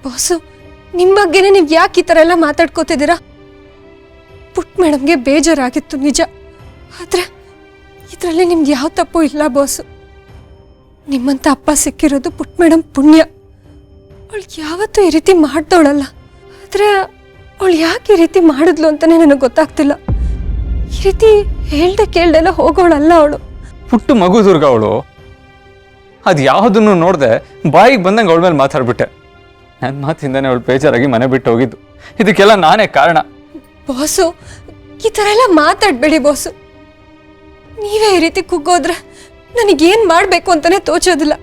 Boss, ನಿಮ್ಮ ಬಗ್ಗೆನೇ ನೀವು ಯಾಕೆ ಈ ಥರ ಎಲ್ಲ ಮಾತಾಡ್ಕೋತಿದ್ದೀರಾ? ಪುಟ್ ಮೇಡಮ್ಗೆ ಬೇಜಾರಾಗಿತ್ತು ನಿಜ, ಆದರೆ ಇದರಲ್ಲಿ ನಿಮ್ಗೆ ಯಾವ ತಪ್ಪು ಇಲ್ಲ ಬಾಸು. ನಿಮ್ಮಂಥ ಅಪ್ಪ ಸಿಕ್ಕಿರೋದು ಪುಟ್ ಮೇಡಮ್ ಪುಣ್ಯ. ಅವಳು ಯಾವತ್ತೂ ಈ ರೀತಿ ಮಾಡ್ದವಳಲ್ಲ, ಆದರೆ ಅವಳು ಯಾಕೆ ಈ ರೀತಿ ಮಾಡಿದ್ಲು ಅಂತಲೇ ನನಗೆ ಗೊತ್ತಾಗ್ತಿಲ್ಲ. ಈ ರೀತಿ ಹೇಳ್ದೆ ಕೇಳ್ದೆಲ್ಲ ಹೋಗೋಳಲ್ಲ ಅವಳು. ಪುಟ್ಟು ಮಗು ದುರ್ಗ ಅವಳು. ಅದು ಯಾವುದನ್ನು ನೋಡ್ದೆ ಬಾಯಿಗೆ ಬಂದಂಗೆ ಅವಳ ಮೇಲೆ ಮಾತಾಡ್ಬಿಟ್ಟೆ. ನನ್ನ ಮಾತಿಂದಾನೆ ಅವಳು ಬೇಜಾರಾಗಿ ಮನೆ ಬಿಟ್ಟು ಹೋಗಿದ್ದು. ಇದಕ್ಕೆಲ್ಲ ನಾನೇ ಕಾರಣ. ಬಾಸು, ಈ ಥರ ಎಲ್ಲ ಮಾತಾಡಬೇಡಿ ಬಾಸು. ನೀವೇ ಈ ರೀತಿ ಕುಗ್ಗೋದ್ರೆ ನನಗೇನು ಮಾಡಬೇಕು ಅಂತಾನೆ ತೋಚೋದಿಲ್ಲ.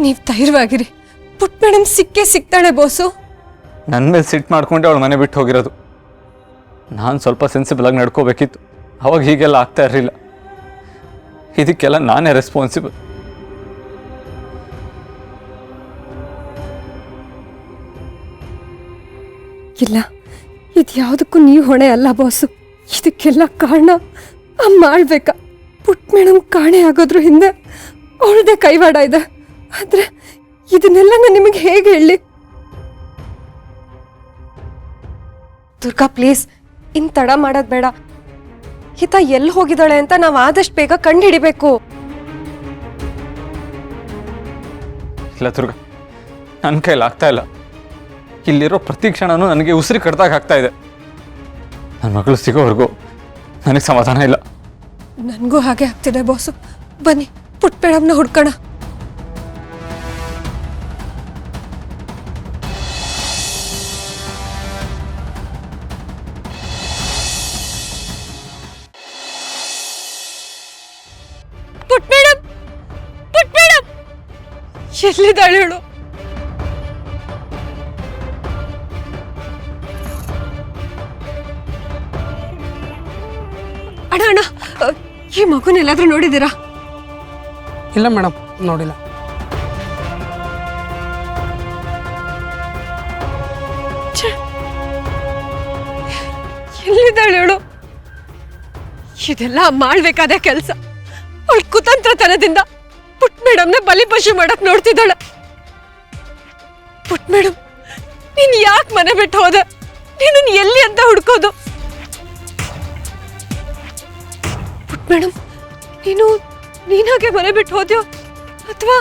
ನೀವು ಧೈರ್ಯವಾಗಿರಿ, ಪುಟ್ ಮೇಡಮ್ ಸಿಕ್ಕೇ ಸಿಗ್ತಾಳೆ ಬಾಸು. ನನ್ನ ಮೇಲೆ ಸಿಟ್ಟು ಮಾಡ್ಕೊಂಡೆ ಅವಳು ಮನೆ ಬಿಟ್ಟು ಹೋಗಿರೋದು. ನಾನು ಸ್ವಲ್ಪ ಸೆನ್ಸಿಬಲ್ ಆಗಿ ನಡ್ಕೋಬೇಕಿತ್ತು, ಅವಾಗ ಹೀಗೆಲ್ಲ ಆಗ್ತಾ ಇರಲಿಲ್ಲ. ಇದಕ್ಕೆಲ್ಲ ನಾನೇ ರೆಸ್ಪಾನ್ಸಿಬಲ್. ಇಲ್ಲ, ಇದು ಯಾವುದಕ್ಕೂ ನೀವು ಹೊಣೆ ಅಲ್ಲ ಬಾಸು. ಇದಕ್ಕೆಲ್ಲ ಕಾರಣ ಮಾಡ್ಬೇಕಾ ಪುಟ್ ಮೇಡಮ್ ಕಾಣೆ ಆಗೋದ್ರ ಹಿಂದೆ ಅವಳದೇ ಕೈವಾಡ ಇದೆ. ಆದರೆ ಇದನ್ನೆಲ್ಲ ನಾನು ನಿಮಗೆ ಹೇಗೆ ಹೇಳಿ? ದುರ್ಗಾ ಪ್ಲೀಸ್, ಇನ್ನು ತಡ ಮಾಡೋದು ಬೇಡ. ಹಿತ ಎಲ್ಲಿ ಹೋಗಿದ್ದಾಳೆ ಅಂತ ನಾವು ಆದಷ್ಟು ಬೇಗ ಕಂಡು ಹಿಡಿಬೇಕು. ಇಲ್ಲ ದುರ್ಗ, ನನ್ನ ಕೈಲಿ ಆಗ್ತಾ ಇಲ್ಲ. ಇಲ್ಲಿರೋ ಪ್ರತಿ ಕ್ಷಣನೂ ನನಗೆ ಉಸಿರು ಕಡ್ದಾಗ ಆಗ್ತಾ ಇದೆ. ನನ್ನ ಮಗಳು ಸಿಗೋವರೆಗೂ ನನಗೆ ಸಮಾಧಾನ ಇಲ್ಲ. ನನಗೂ ಹಾಗೆ ಆಗ್ತಿದೆ ಬಾಸು. ಬನ್ನಿ ಪುಟ್ ಮೇಡಮ್ನ ಹುಡ್ಕೋಣ. ಪುಟ್ ಮೇಡಮ್, ಪುಟ್ ಮೇಡಮ್ ಎಲ್ಲಿದ್ದಾಳೆ ಹೇಳು? ಅಣ್ಣ ಅಣ್ಣ, ಈ ಮಗುನೆಲ್ಲಾದ್ರೂ ನೋಡಿದ್ದೀರಾ? ಇಲ್ಲ ಮೇಡಮ್, ನೋಡಿಲ್ಲ. ಎಲ್ಲಿದ್ದಾಳೆ ಹೇಳು? ಇದೆಲ್ಲ ಮಾಡ್ಬೇಕಾದ ಕೆಲಸ. ಅವಳು ಕುತಂತ್ರತನದಿಂದ ಪುಟ್ ಮೇಡಮ್ನ ಬಲಿಪಶು ಮಾಡಕ್ ನೋಡ್ತಿದ್ದಾಳೆ. ಪುಟ್ ಮೇಡಮ್, ನೀನ್ ಯಾಕೆ ಮನೆ ಬಿಟ್ಟು ಹೋದೆ? ನೀನು ಎಲ್ಲಿ ಅಂತ ಹುಡ್ಕೋದು? ಪುಟ್ ಮೇಡಮ್, ನೀನಾಗೆ ಮನೆ ಬಿಟ್ಟು ಹೋದ್ಯೋ ಅಥವಾ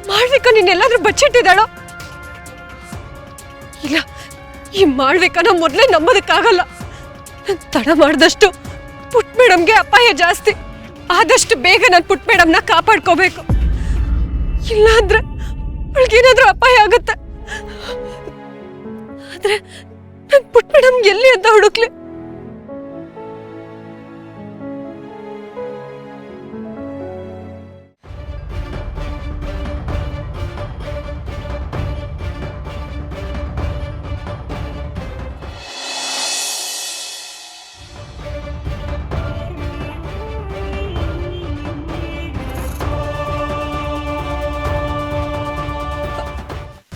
ಮಾಡ್ಬೇಕಾ ನೀನೆಲ್ಲಾದ್ರೂ ಬಚ್ಚಿಟ್ಟಿದ್ದಾಳೋ? ಇಲ್ಲ, ಈ ಮಾಡ್ಬೇಕಾನ ಮೊದಲೇ ನಂಬೋದಕ್ಕಾಗಲ್ಲ. ನಾನು ತಡ ಮಾಡಿದಷ್ಟು ಪುಟ್ ಮೇಡಮ್ಗೆ ಅಪಾಯ ಜಾಸ್ತಿ. ಆದಷ್ಟು ಬೇಗ ನಾನು ಪುಟ್ ಮೇಡಮ್ನ ಕಾಪಾಡ್ಕೋಬೇಕು. ಇಲ್ಲ ಅಂದ್ರೆ ಅವಳಿಗೇನಾದ್ರೂ ಅಪಾಯ ಆಗುತ್ತೆ. ಆದ್ರೆ ನಾನು ಪುಟ್ ಮೇಡಮ್ ಎಲ್ಲಿ ಅಂತ ಹುಡುಕ್ಲಿ?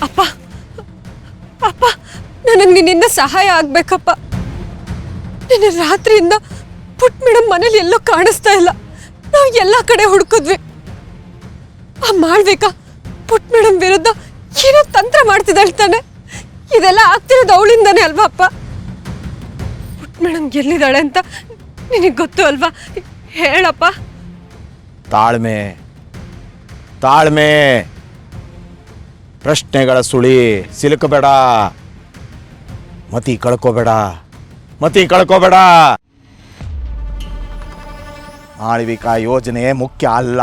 ಅಪ್ಪ, ಅಪ್ಪ, ನನಗೆ ನಿನ್ನಿಂದ ಸಹಾಯ ಆಗ್ಬೇಕಪ್ಪ. ನಿನ್ನೆ ರಾತ್ರಿಯಿಂದ ಪುಟ್ ಮೇಡಮ್ ಮನೇಲಿ ಎಲ್ಲೋ ಕಾಣಿಸ್ತಾ ಇಲ್ಲ. ನಾವು ಎಲ್ಲ ಕಡೆ ಹುಡುಕಿದ್ವಿ. ಮಾಡ್ಬೇಕಾ ಪುಟ್ ಮೇಡಮ್ ವಿರುದ್ಧ ಏನೋ ತಂತ್ರ ಮಾಡ್ತಿದ್ದಾಳೆ ತಾನೆ. ಇದೆಲ್ಲ ಆಗ್ತಿರೋದು ಅವಳಿಂದಾನೆ ಅಲ್ವಾ ಅಪ್ಪ? ಪುಟ್ ಮೇಡಮ್ ಎಲ್ಲಿದ್ದಾಳೆ ಅಂತ ನಿನಗೆ ಗೊತ್ತು ಅಲ್ವಾ? ಹೇಳಪ್ಪ. ತಾಳ್ಮೆ ತಾಳ್ಮೆ, ಪ್ರಶ್ನೆಗಳ ಸುಳಿ ಸಿಲುಕಬೇಡ. ಮತಿ ಕಳ್ಕೋಬೇಡ. ಮಾಳವಿಕಾ ಯೋಜನೆ ಮುಖ್ಯ ಅಲ್ಲ,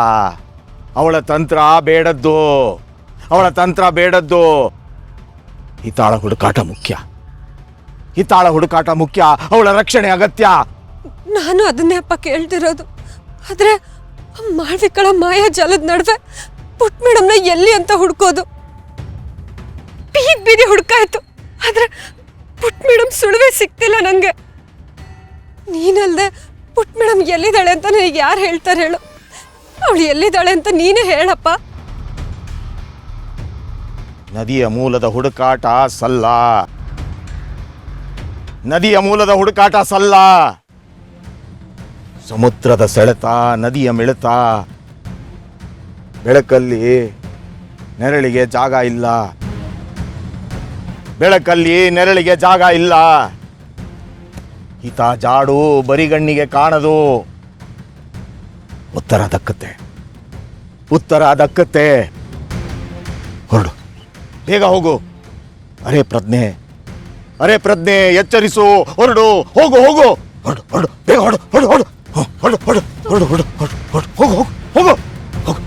ಅವಳ ತಂತ್ರ ಬೇಡದ್ದು. ಹಿತಾಳ ಹುಡುಕಾಟ ಮುಖ್ಯ. ಅವಳ ರಕ್ಷಣೆ ಅಗತ್ಯ. ನಾನು ಅದನ್ನೇ ಅಪ್ಪ ಕೇಳ್ತಿರೋದು. ಆದ್ರೆ ಮಾಳ್ವಿಕಳ ಮಾಯಾಜಾಲದ ನಡುವೆ ಪುಟ್ ಮೇಡಮ್ನ ಎಲ್ಲಿ ಅಂತ ಹುಡ್ಕೋದು? ಬೀದಿ ಹುಡ್ಕಾಯ್ತು, ಆದ್ರೆ ಪುಟ್ ಮೇಡಮ್ ಸುಳುವೇ ಸಿಕ್ತಿಲ್ಲ ನಂಗೆ. ನೀನಲ್ದೆ ಪುಟ್ ಮೇಡಮ್ ಎಲ್ಲಿದ್ದಾಳೆ ಅಂತ ನನಗೆ ಯಾರು ಹೇಳ್ತಾರೆ ಹೇಳು? ಅವಳು ಎಲ್ಲಿದ್ದಾಳೆ ಅಂತ ನೀನೇ ಹೇಳಪ್ಪ. ನದಿಯ ಮೂಲದ ಹುಡುಕಾಟ ಸಲ್ಲ. ಸಮುದ್ರದ ಸೆಳೆತ, ನದಿಯ ಮಿಳಿತ, ಬೆಳಕಲ್ಲಿ ನೆರಳಿಗೆ ಜಾಗ ಇಲ್ಲ. ಬೆಳಕಲ್ಲಿ ನೆರಳಿಗೆ ಜಾಗ ಇಲ್ಲ. ಹಿತ ಜಾಡು ಬರಿಗಣ್ಣಿಗೆ ಕಾಣದು. ಉತ್ತರ ದಕ್ಕತ್ತೆ, ಉತ್ತರ ದಕ್ಕತ್ತೆ. ಹೊರಡು, ಬೇಗ ಹೋಗು. ಅರೆ ಪ್ರಜ್ಞೆ, ಅರೆ ಪ್ರಜ್ಞೆ, ಎಚ್ಚರಿಸು. ಹೊರಡು, ಹೋಗು ಹೋಗು. ಹೊರಡು ಹೊರಡು, ಬೇಗ ಹೊರಡು ಹೊರಡು ಹೊರಡು ಹೊರಡು ಹೊರಡು ಹೊರಡು ಹೊರಡು ಹೊರಡು ಹೊರಡು, ಹೋಗು ಹೋಗು ಹೋಗು ಹೋಗು.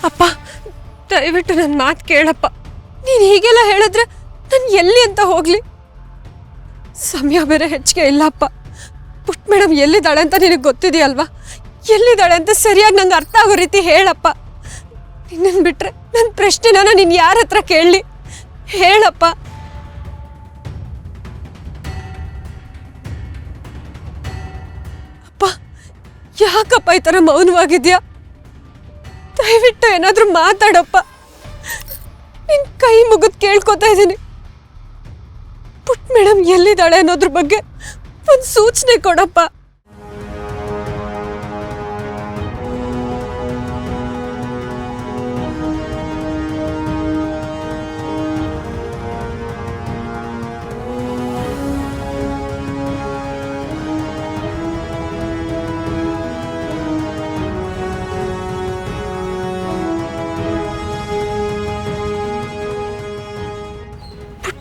ಅಪ್ಪ, ದಯವಿಟ್ಟು ನನ್ನ ಮಾತು ಕೇಳಪ್ಪ. ನೀನು ಹೀಗೆಲ್ಲ ಹೇಳಿದ್ರೆ ನಾನು ಎಲ್ಲಿ ಅಂತ ಹೋಗ್ಲಿ? ಸಮಯ ಬೇರೆ ಹೆಚ್ಚಿಗೆ ಇಲ್ಲಪ್ಪ. ಪುಟ್ಟ ಮೇಡಮ್ ಎಲ್ಲಿದ್ದಾಳೆ ಅಂತ ನಿನಗೆ ಗೊತ್ತಿದೆಯಲ್ವಾ? ಎಲ್ಲಿದ್ದಾಳೆ ಅಂತ ಸರಿಯಾಗಿ ನಂಗೆ ಅರ್ಥ ಆಗೋ ರೀತಿ ಹೇಳಪ್ಪ. ನಿನ್ನನ್ನು ಬಿಟ್ರೆ ನನ್ನ ಪ್ರಶ್ನೆನ ನೀನು ಯಾರ ಹತ್ರ ಕೇಳಲಿ? ಹೇಳಪ್ಪ. ಅಪ್ಪ, ಯಾಕಪ್ಪ ಈ ಥರ ಮೌನವಾಗಿದ್ಯಾ? ದಯವಿಟ್ಟು ಏನಾದರೂ ಮಾತಾಡಪ್ಪ. ನಿನ್ನ ಕೈ ಮುಗಿದು ಕೇಳ್ಕೊತಾ ಇದ್ದೀನಿ. ಪುಟ್ಟ ಮೇಡಮ್ ಎಲ್ಲಿದ್ದಾಳೆ ಅನ್ನೋದ್ರ ಬಗ್ಗೆ ಒಂದು ಸೂಚನೆ ಕೊಡಪ್ಪ.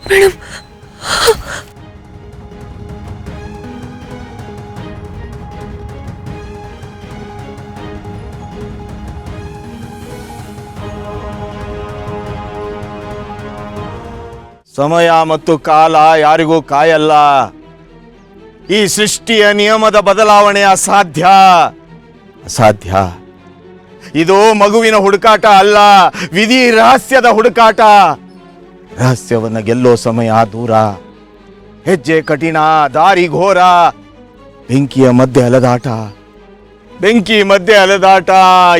ಮೇಡಮ್, ಸಮಯ ಮತ್ತು ಕಾಲ ಯಾರಿಗೂ ಕಾಯಲ್ಲ. ಈ ಸೃಷ್ಟಿಯ ನಿಯಮದ ಬದಲಾವಣೆ ಅಸಾಧ್ಯ, ಅಸಾಧ್ಯ. ಇದು ಮಗುವಿನ ಹುಡುಕಾಟ ಅಲ್ಲ, ವಿಧಿ ರಹಸ್ಯದ ಹುಡುಕಾಟ. ರಹಸ್ಯವನ್ನು ಗೆಲ್ಲೋ ಸಮಯ ದೂರ. ಹೆಜ್ಜೆ ಕಠಿಣ, ದಾರಿ ಘೋರ. ಬೆಂಕಿಯ ಮಧ್ಯೆ ಅಲೆದಾಟ, ಬೆಂಕಿ ಮಧ್ಯೆ ಅಲೆದಾಟ.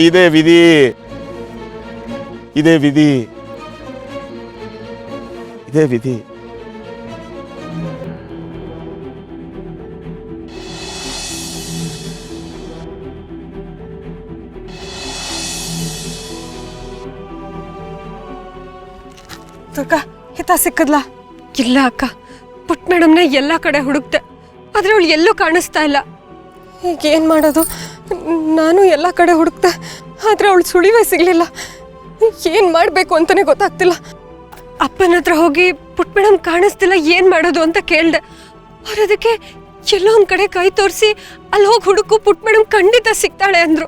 ಇದೇ ವಿಧಿ, ಇದೇ ವಿಧಿ, ಇದೇ ವಿಧಿ. ದುರ್ಗಾ, ಹಿತ ಸಿಕ್ಕದ್ಲಾ? ಇಲ್ಲ ಅಕ್ಕ, ಪುಟ್ಟ ಮೇಡಮ್ನ ಎಲ್ಲ ಕಡೆ ಹುಡುಕ್ತೆ, ಆದ್ರೆ ಅವಳು ಎಲ್ಲೂ ಕಾಣಿಸ್ತಾ ಇಲ್ಲ. ಈಗ ಏನು ಮಾಡೋದು? ನಾನು ಎಲ್ಲ ಕಡೆ ಹುಡುಕ್ತೆ, ಆದ್ರೆ ಅವಳು ಸುಳಿವೇ ಸಿಗ್ಲಿಲ್ಲ. ಏನು ಮಾಡಬೇಕು ಅಂತಾನೆ ಗೊತ್ತಾಗ್ತಿಲ್ಲ. ಅಪ್ಪನ ಹತ್ರ ಹೋಗಿ ಪುಟ್ಟ ಮೇಡಮ್ ಕಾಣಿಸ್ತಿಲ್ಲ, ಏನು ಮಾಡೋದು ಅಂತ ಕೇಳಿದೆ. ಅವ್ರು ಅದಕ್ಕೆ ಎಲ್ಲೋ ಒಂದು ಕಡೆ ಕೈ ತೋರಿಸಿ ಅಲ್ಲಿ ಹೋಗಿ ಹುಡುಕು, ಪುಟ್ಟ ಮೇಡಮ್ ಖಂಡಿತ ಸಿಗ್ತಾಳೆ ಅಂದ್ರು.